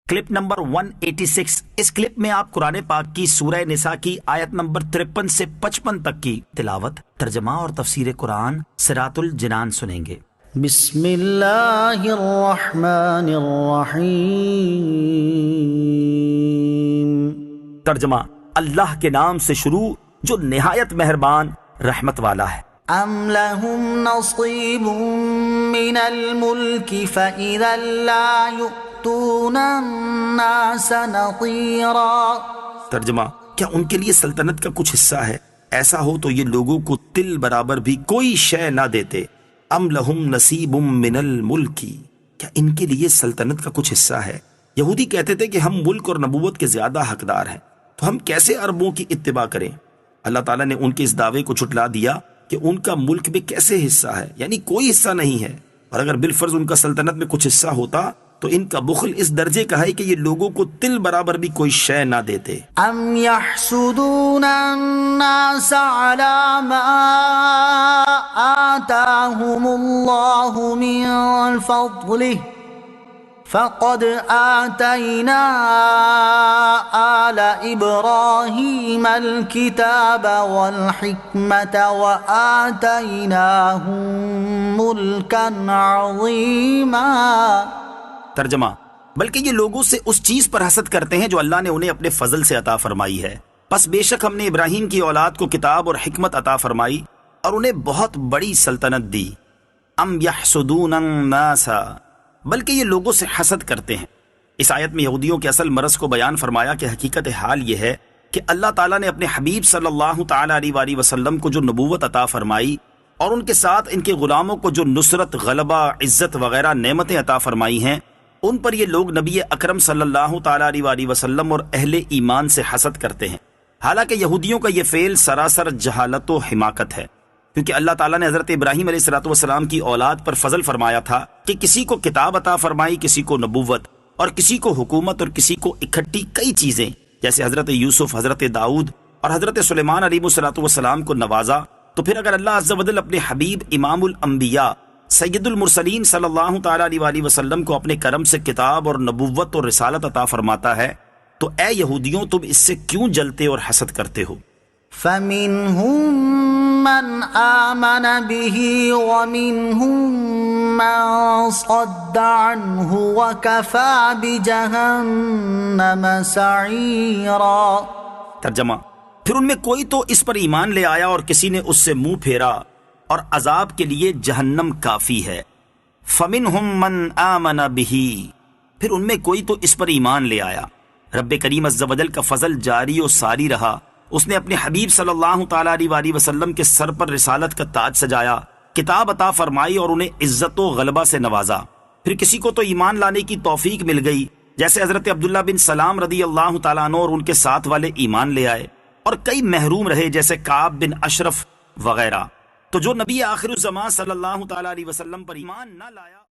Clip number 186۔ اس clip میں آپ قرآن پاک کی سورہ نساء کی آیت نمبر 53 سے 55 تک کی تلاوت، ترجمہ اور تفسیر قرآن صراط الجنان سنیں گے۔ بسم اللہ الرحمن الرحیم۔ ترجمہ، اللہ کے نام سے شروع جو نہایت مہربان رحمت والا ہے۔ ام لہم نصیب من الملک فإذا لا یؤتون الناس نقیرا۔ ترجمہ، کیا ان کے لیے سلطنت کا کچھ حصہ ہے؟ ایسا ہو تو یہ لوگوں کو تل برابر بھی کوئی شے نہ دیتے۔ ام لہم نصیب من الملک، کیا ان کے لیے سلطنت کا کچھ حصہ ہے؟ یہودی کہتے تھے کہ ہم ملک اور نبوت کے زیادہ حقدار ہیں، تو ہم کیسے عربوں کی اتباع کریں؟ اللہ تعالیٰ نے ان کے اس دعوے کو جھٹلا دیا کہ ان کا ملک میں کیسے حصہ ہے، یعنی کوئی حصہ نہیں ہے، اور اگر بالفرض ان کا سلطنت میں کچھ حصہ ہوتا تو ان کا بخل اس درجے کا ہے کہ یہ لوگوں کو تل برابر بھی کوئی شے نہ دیتے۔ ام یحسدون الناس علی ما آتاہم اللہ من فضلہ فقد آتینا آل ابراہیم الکتاب والحکمت وآتیناہم ملکا عظیما۔ ترجمہ، بلکہ یہ لوگوں سے اس چیز پر حسد کرتے ہیں جو اللہ نے انہیں اپنے فضل سے عطا فرمائی ہے۔ پس بے شک ہم نے ابراہیم کی اولاد کو کتاب اور حکمت عطا فرمائی اور انہیں بہت بڑی سلطنت دی۔ ام یحسدون الناس، بلکہ یہ لوگوں سے حسد کرتے ہیں۔ اس آیت میں یہودیوں کے اصل مرض کو بیان فرمایا کہ حقیقت حال یہ ہے کہ اللہ تعالیٰ نے اپنے حبیب صلی اللہ تعالیٰ علیہ وآلہ وسلم کو جو نبوت عطا فرمائی اور ان کے ساتھ ان کے غلاموں کو جو نصرت، غلبہ، عزت وغیرہ نعمتیں عطا فرمائی ہیں، ان پر یہ لوگ نبی اکرم صلی اللہ تعالیٰ علیہ وآلہ وسلم اور اہل ایمان سے حسد کرتے ہیں۔ حالانکہ یہودیوں کا یہ فعل سراسر جہالت و حماقت ہے، کیونکہ اللہ تعالیٰ نے حضرت ابراہیم علیہ السلام کی اولاد پر فضل فرمایا تھا کہ کسی کو کتاب عطا فرمائی، کسی کو نبوت، اور کسی کو حکومت، اور کسی کو اکٹھی کئی چیزیں، جیسے حضرت یوسف، حضرت داؤد اور حضرت سلیمان علیہ السلام کو نوازا۔ تو پھر اگر اللہ عز و جل اپنے حبیب امام الانبیاء سید المرسلین صلی اللہ تعالیٰ علیہ وآلہ وسلم کو اپنے کرم سے کتاب اور نبوت اور رسالت عطا فرماتا ہے، تو اے یہودیوں تم اس سے کیوں جلتے اور حسد کرتے ہو؟ فَمِنْهُمْ مَنْ آمَنَ بِهِ وَمِنْهُمْ مَنْ صَدَّ عَنْهُ وَكَفَى بِجَهَنَّمَ سَعِيرًا۔ ترجمہ، پھر ان میں کوئی تو اس پر ایمان لے آیا اور کسی نے اس سے منہ پھیرا، اور عذاب کے لیے جہنم کافی ہے۔ فَمِنْهُمْ مَنْ آمَنَ بِهِ، پھر ان میں کوئی تو اس پر ایمان لے آیا۔ رب کریم عز و جل کا فضل جاری و ساری رہا، اس نے اپنے حبیب صلی اللہ تعالیٰ علیہ وآلہ وسلم کے سر پر رسالت کا تاج سجایا، کتاب عطا فرمائی اور انہیں عزت و غلبہ سے نوازا۔ پھر کسی کو تو ایمان لانے کی توفیق مل گئی، جیسے حضرت عبداللہ بن سلام رضی اللہ تعالیٰ عنہ اور ان کے ساتھ والے ایمان لے آئے، اور کئی محروم رہے جیسے کعب بن اشرف وغیرہ۔ تو جو نبی آخر الزمان صلی اللہ تعالیٰ علیہ وسلم پر ایمان نہ لایا